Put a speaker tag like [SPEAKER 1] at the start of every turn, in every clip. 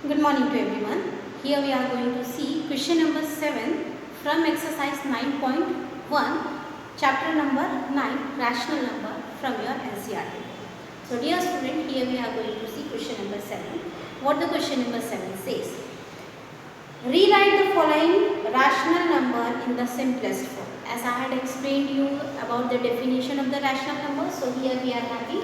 [SPEAKER 1] Good morning to everyone. Here we are going to see question number 7 from exercise 9.1, chapter number 9, rational number from your NCERT. So dear student, here we are going to see question number 7. What the question number 7 says. Rewrite the following rational number in the simplest form. As I had explained you about the definition of the rational number, so here we are having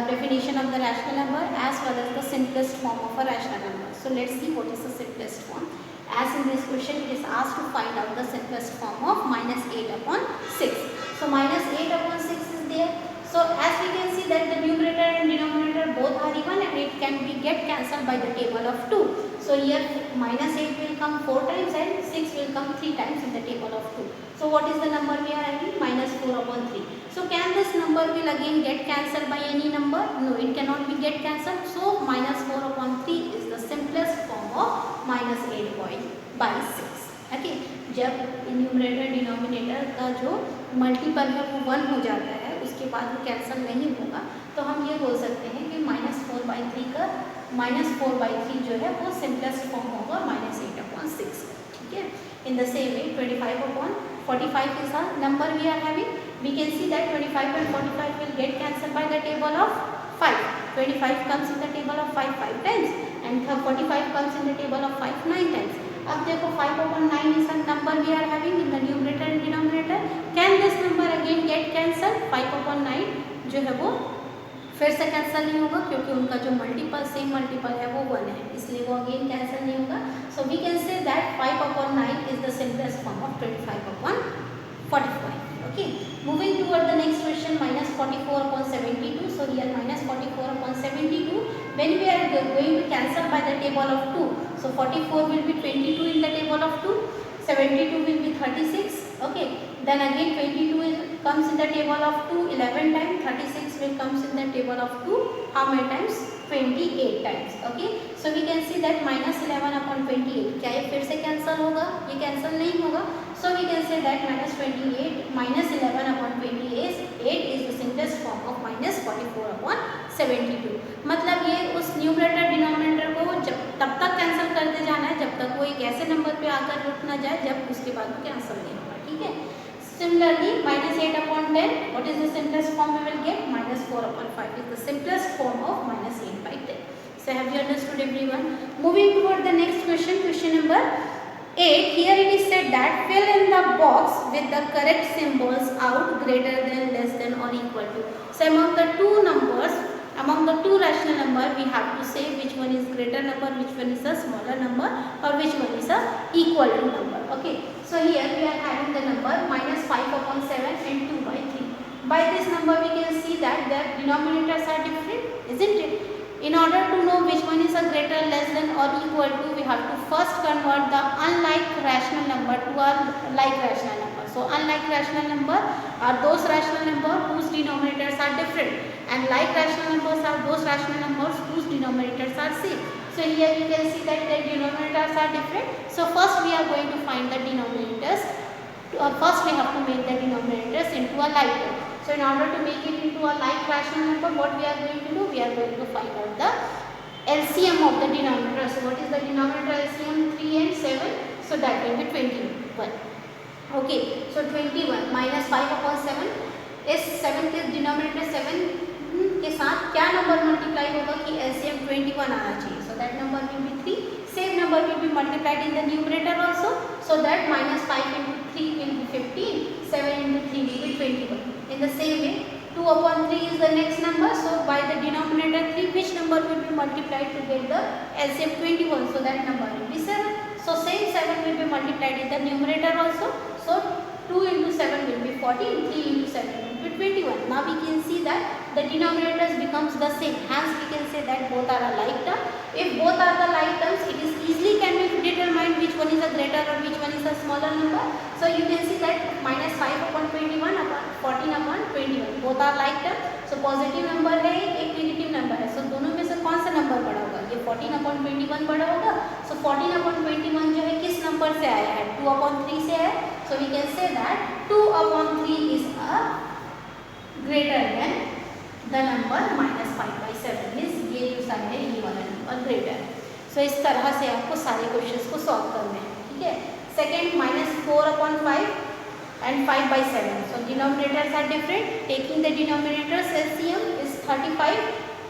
[SPEAKER 1] definition of the rational number as well as the simplest form of a rational number. So let's see what is the simplest form. As in this question it is asked to find out the simplest form of minus 8 upon 6. So minus 8 upon 6 is there. So as we can see that the numerator and denominator both are even and it can be get cancelled by the table of 2. So here minus 8 will come 4 times and 6 will come 3 times in the table of 2. So what is the number we are having? Minus 4 upon 3. So can this number will again get cancelled by any number? No, it cannot be get cancelled. So minus 4 upon 3 is the simplest form of minus 8 by 6. Okay, जब numerator denominator का जो multiple है वो 1 हो जाता है, उसके बाद वो कैंसिल नहीं होगा, तो हम ये बोल सकते हैं कि माइनस 4/3 का माइनस 4/3 जो है वो सिंपलेस्ट फॉर्म होगा माइनस 8 अपॉन 6. ठीक है. In the same way 25 upon 45 is a number we are having. We can see that 25 and 45 will get cancelled by the table of 5. 25 comes in the table of 5 times and 45 comes in the table of 5 9 times. अब देखो 5 upon 9 is a number we are having in the numerator and denominator. Can this number again get cancelled? 5 upon 9 जो है वो फिर से cancel नहीं होगा क्योंकि उनका जो मल्टीपल सेम मल्टीपल है वो 1 है, इसलिए वो अगेन कैंसिल नहीं होगा. So we can say that 5 upon 9 is the simplest form of 25 upon 45. Okay, moving toward the next question, minus 44 upon 72. So here minus 44 upon 72, when we are going to cancel by the table of 2, so 44 will be 22 in the table of 2, 72 will be 36. Okay, then again 22 comes in the table of 2 11 times, 36 will comes in the table of 2 how many times? 28 times. Okay, so we can see that minus 11 upon 28, क्या ये फिर से cancel होगा? ये cancel नहीं होगा. So we can say that minus 11 upon 28 is the simplest form of minus 44 upon 72. मतलब ये उस न्यूमरेटर डिनोमिनेटर को जब तब तक कैंसिल करते जाना है जब तक वो एक ऐसे नंबर पे आकर रुक ना जाए जब उसके बाद वो कैंसिल नहीं होगा. ठीक है. Similarly, minus 8 upon 10, what is the simplest form we will get? Minus 4 upon 5 is the simplest form of minus 8 by 10. So have you understood everyone? Moving toward the next question, question number 8. Here it is said that fill in the box with the correct symbols out, greater than, less than or equal to. So among the two numbers, among the two rational number, we have to say which one is greater number, which one is a smaller number or which one is a equal to number. Okay, so here we are having the number minus 5 upon 7 and 2/3. By this number we can see that their denominators are different, isn't it? In order to know which one is a greater, less than or equal to, we have to first convert the unlike rational number to a like rational number. So unlike rational number are those rational numbers whose denominators are different, and like rational numbers are those rational numbers whose denominators are same. So here you can see that their denominators are different. So first we are going to find the denominators. First we have to make the denominators into a like term. So in order to make it into a like rational number, what we are going to do? We are going to find out the LCM of the denominator. So what is the denominator LCM? 3 and 7. So that will be 21. Okay, so 21 minus 5 upon 7 इस 7 के denominator 7 के साथ क्या number multiply होगा कि LCM 21 आना चाहिए. So that number will be 3. Same number will be multiplied in the numerator also. So that minus 5 into 3 will be 15. 7 into 3 will be 21. In the same way 2 upon 3 is the next number. So by the denominator 3, which number will be multiplied to get the LCM 21? So that number will be 7. So same 7 will be multiplied in the numerator also. So 2 into 7 will be 14, 3 into 7 will be 21. Now we can see that the denominators becomes the same. Hence we can say that both are a like term. If both are the like terms, it is easily can be determined which one is a greater or which one is a smaller number. So you can see that minus 5 upon 21 upon 14 upon 21. Both are like term. So positive number है, एक negative number है. So दोनों में से कौन सा number बड़ा होगा? ये 14 upon 21 बड़ा होगा. So 14 upon 21 जो है किस number से आया है? 2 upon 3 से आया. So we can say that 2 upon 3 is a greater than the number minus 5/7. Means ये जो साइड है ये वाला नंबर ग्रेटर है. सो इस तरह से आपको सारे क्वेश्चंस को सॉल्व करने हैं, ठीक है। Second, -4/5 and 5/7. So denominators are different. Taking the denominators LCM is 35.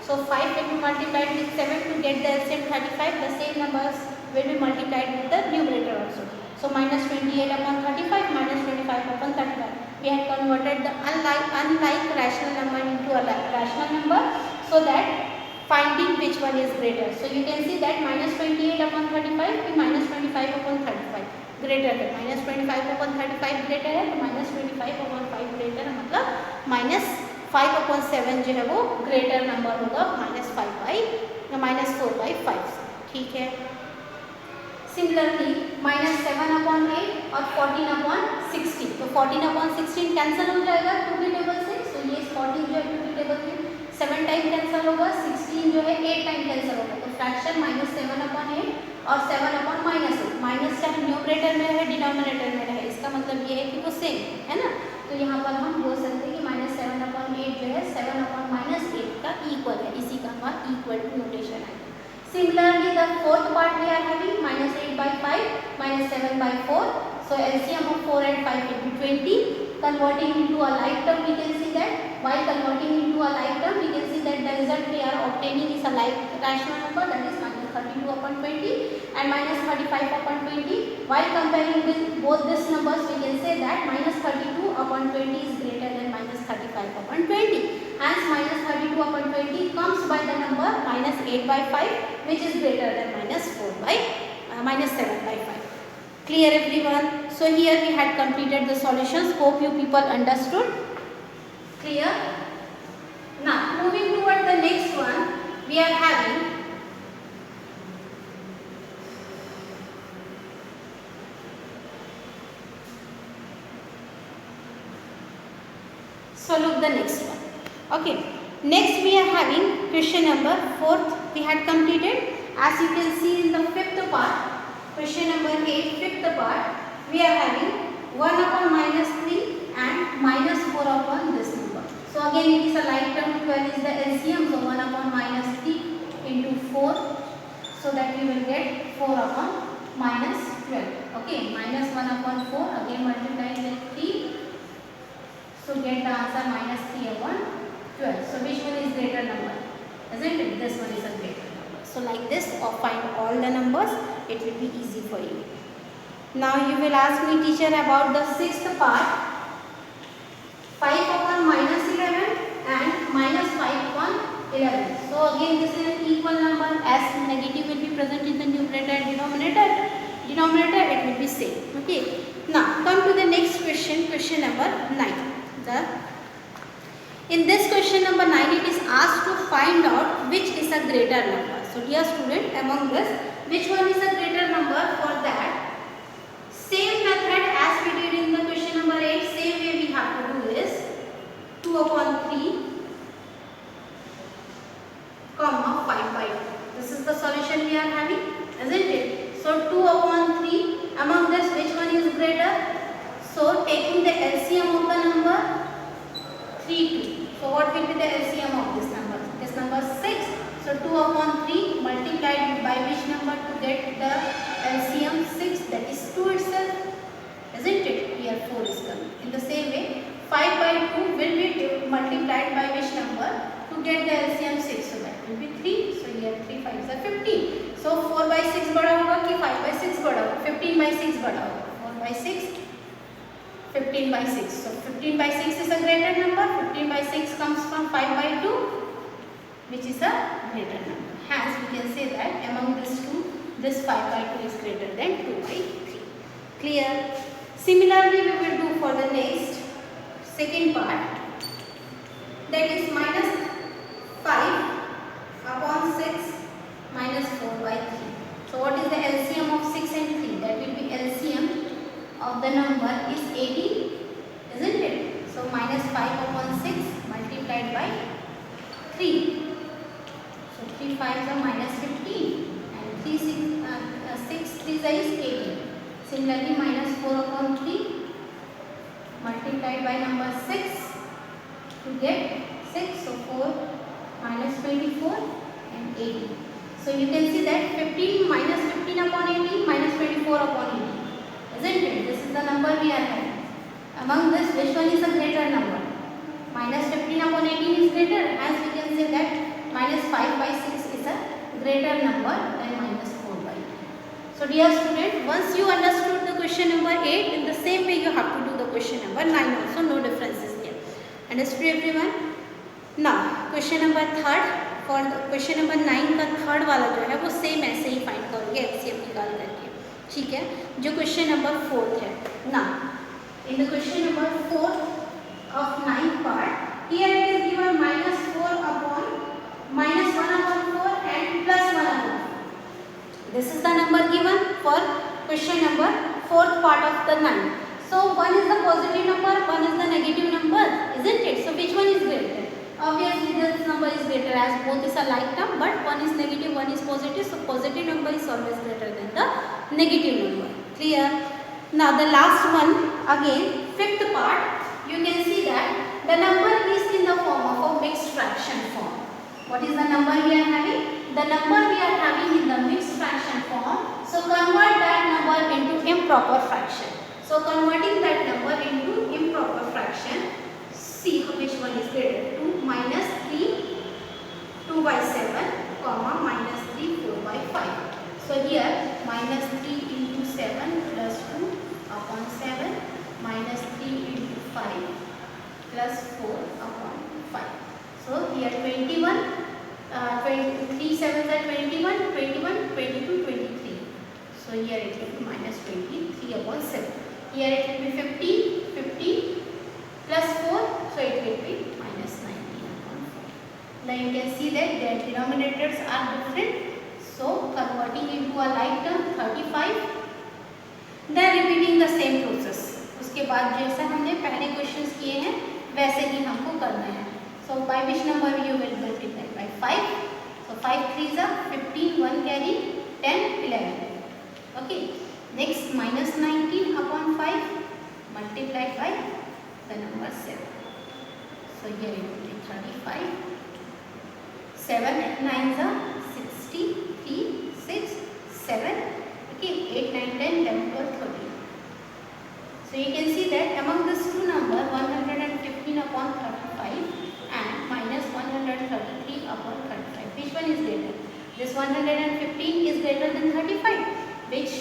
[SPEAKER 1] So 5 will be multiplied with 7 to get the LCM 35. The same numbers will be multiplied with the numerator also. So -28/35 -25/35. We have converted the unlike rational number into a rational number, so that finding which one is greater. So you can see that -28/35 to -25/35 greater है, -25/35 greater है, तो -25/5 greater है, मतलब -5/7 जो है वो greater number होगा -4/5, ठीक है। सिमिलरली -7/8 और 14/16, तो 14/16 कैंसिल हो जाएगा 2 की टेबल से, सो ये 14 जो है 2 की टेबल में 7 टाइम कैंसिल होगा, 16 जो है 8 टाइम कैंसिल होगा, तो फ्रैक्शन -7/8 और 7/-8, माइनस चाहे न्यूमरेटर में रहे डिनोमिनेटर में रहे, इसका मतलब ये है कि वो सेम है ना। तो यहाँ पर हम बोल सकते हैं कि -7/8 जो है 7/-8 का इक्वल है, इसी का हमारा इक्वल टू नोटेशन है। Similarly the fourth part we are having -8/5 -7/4, so LCM of 4 and 5 will be 20. Converting into a like term, we can see that while converting into a like term, we can see that the result we are obtaining is a like rational number, that is -32/20 and -35/20. While comparing with both these numbers, we can say that -32/20 is greater than -35/20. Hence -32/20 comes by the number -8/5, which is greater than -7/5. Clear everyone? So here we had completed the solutions. Hope you people understood. Clear? Now moving toward the next one, we are having so look the next one. Okay, next we are having question number 4th we had completed. As you can see in the 5th part, question number 8, 5th part, we are having 1/-3 and -4 this number. So again it is a like term, 12 is the LCM, so 1/-3 into 4, so that we will get 4/-12. Okay, -1/4 again multiplied with 3, so get the answer -3/12. So which one is greater number? Isn't it? This one is a greater number. So like this, or find all the numbers, it will be easy for you. Now you will ask me, teacher, about the 6th part, 5/-11 and -5/11. So again this is an equal number, as negative will be present in the numerator and denominator, it will be same. Okay. Now come to the next question, question number 9. In this question number 9, it is asked to find out which is a greater number. So dear student, among this, which one is a greater number? For that, same method as we did in the question number 8, same way we have to do is 2/3, 5/2. This is the solution we are having, isn't it? So 2/3, among this which one is greater? So taking the LCM of the number 3, 2. So what will be the LCM of this number? This number 6. So 2/3 multiplied by which number to get the LCM? 6, that is 2 itself, isn't it? Here 4 is coming. In the same way, 5/2 will be multiplied by which number to get the LCM? 6. So that will be 3. So here 3 5s are 15. So 4/6 बड़ा होगा कि 5/6 बड़ा होगा? 15/6 बड़ा होगा. 4/6, 15/6. So 15/6 is a greater number. 15/6 comes from 5/2, which is a greater number. Hence we can say that among these two, this 5/2 is greater than 2/3. Clear? Similarly, we will do for the next second part, that is -5/6 -4/3. So what is the LCM of 6 and 3? That will be LCM of the number is 18, isn't it? So -5/6 multiplied by 3. So 3 5s are -15 and 6 3s is 18. Similarly -4/3 multiplied by number 6 to get 6. So 4 -24 and 18. So you can see that 15 between minus 15 upon 18, minus 24 upon 18. Isn't it? This is the number we are having. Among this, which one is a greater number? Minus 15 upon 18 is greater, as we can say that minus 5 by 6 is a greater number than minus 4 by 2. So dear student, once you understood the question number 8, in the same way you have to do the question number 9 also, no differences here. Understood everyone? Now, question number 3rd, for question number 9 का third वाला जो है वो same ऐसे ही find करोगे LCM निकाल करके, ठीक है। जो क्वेश्चन नंबर 4 है ना, in the question number 4 of 9th part, here it is given -4 upon -1 upon 4 and +1 upon 4. This is the number given for question number 4th part of the 9. So one is the positive number, one is the negative number, isn't it? So which one is greater? Obviously this number is greater, as both is a like term, but one is negative, one is positive, so positive number is always greater than the negative number. Clear? Now the last one, again 5th part, you can see that the number is in the form of a mixed fraction form. What is the number we are having? The number we are having in the mixed fraction form, so convert that number into improper fraction. So converting that number into improper fraction, see which one is greater. 2 minus 3 2 by 7 comma minus 3 4 by 5. So here minus 3 into 7 plus 2 upon 7 minus 3 into 5 plus 4 upon 5. So here 21 3 7s are 21 21 22 23. So here it will be minus 23 upon 7. Here it will be 15 15 plus 4, so it will be minus 19 upon 4. Now you can see that their denominators are different, so converting into a like term 35, then repeating the same process. उसके बाद जैसा हमने पहले questions किए हैं वैसे ही हमको करना है. So by which number you will multiply? By 5. So 5 3s are 15, 1 carry 10 11. Okay. Next minus 19 upon 5 multiplied by the number 7. So here it will be 35. 7 9s are 60, 3 6 7. Okay, 8 9 10 11 12 13. So you can see that among these two numbers 115 upon 35 and minus 133 upon 35, which one is greater? This 115 is greater than 35, which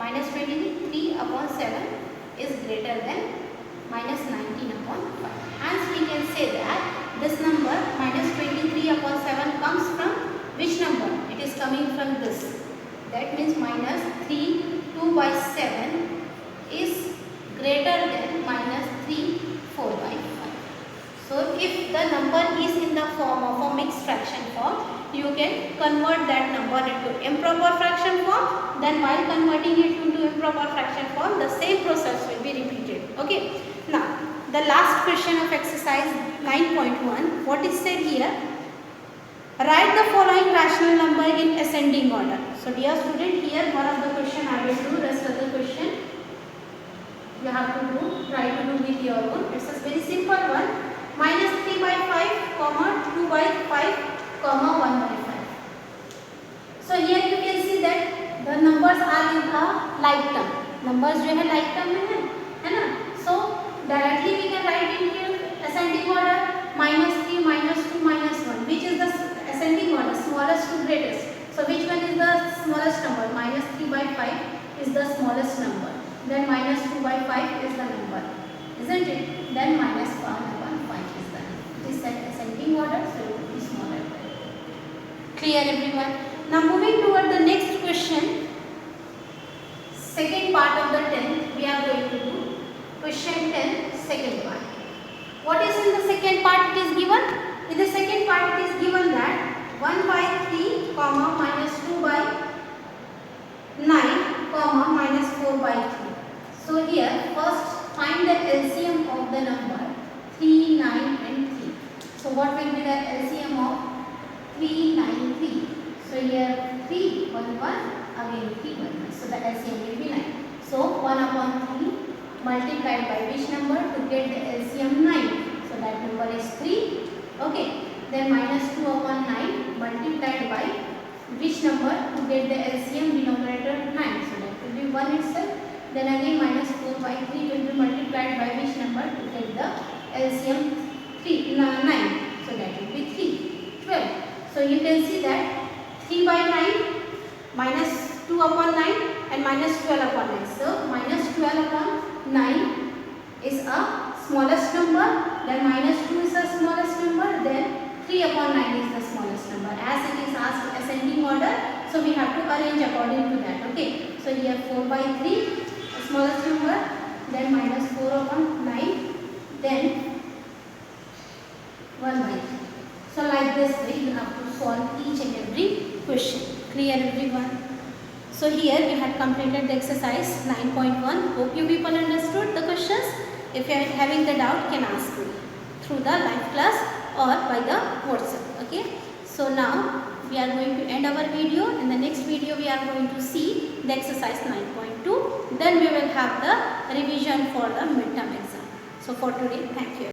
[SPEAKER 1] minus 23 upon 7 is greater than minus 19 upon 5. Hence we can say that this number minus 23 upon 7 comes from which number? It is coming from this. That means minus 3 2 by 7 is greater than minus 3 4 by 5. So if the number is in the form of a mixed fraction form, you can convert that number into improper fraction form. Then while converting it into improper fraction form, the same process will be repeated. Okay. Now the last question of exercise 9.1, what is said here? Write the following rational number in ascending order. So dear student, here one of the question I will do, rest of the question you have to do, try to do with your own. It's a very simple one. Minus 3 by 5 comma 2 by 5 comma 1 by 5. So here you can see that the numbers are in the like term. Numbers जो है like term में है ना? So directly we can write in here ascending order minus 3 minus 2 minus 1. Which is the ascending order? Smallest to greatest. So which one is the smallest number? Minus 3 by 5 is the smallest number. Then minus 2 by 5 is the number, isn't it? Then minus 1 upon 5 is the number. It is set ascending order, so it will be smaller. Clear everyone? Now moving toward the next question, second part of the 10th, we are going to do question 10, second part. What is in the second part? It is given. In the second part it is given that 1 by 3 comma minus 2 by 9 comma minus 4 by 3. So here first find the LCM of the number 3, 9 and 3. So what will be the LCM of 3, 9, 3? So here 3, 1, 1, again 3, 1, 1. So the LCM will be 9. So 1 upon 3 multiplied by which number to get the LCM 9? So that number is 3. Okay. Then minus 2 upon 9 multiplied by which number to get the LCM denominator 9. So that will be 1 itself. Then again minus 4 by 3 will be multiplied by which number to get the LCM 9. So that will be 3, 12. So you can see that 3 by 9 minus 2 upon 9 and minus 12 upon 9. So minus 12 upon 9 is a smallest number, then minus 2 is the smallest number, then 3 upon 9 is the smallest number. As it is asked ascending order, so we have to arrange according to that. Okay. So here 4 by 3, smallest number, then minus 4 upon 9, then 1 by 3. So like this way you have to solve each and every question. Clear everyone? So here we had completed the exercise 9.1. Hope you people understood the questions. If you are having the doubt, you can ask me through the live class or by the WhatsApp. Okay. So now we are going to end our video. In the next video we are going to see the exercise 9.2. Then we will have the revision for the midterm exam. So for today, thank you.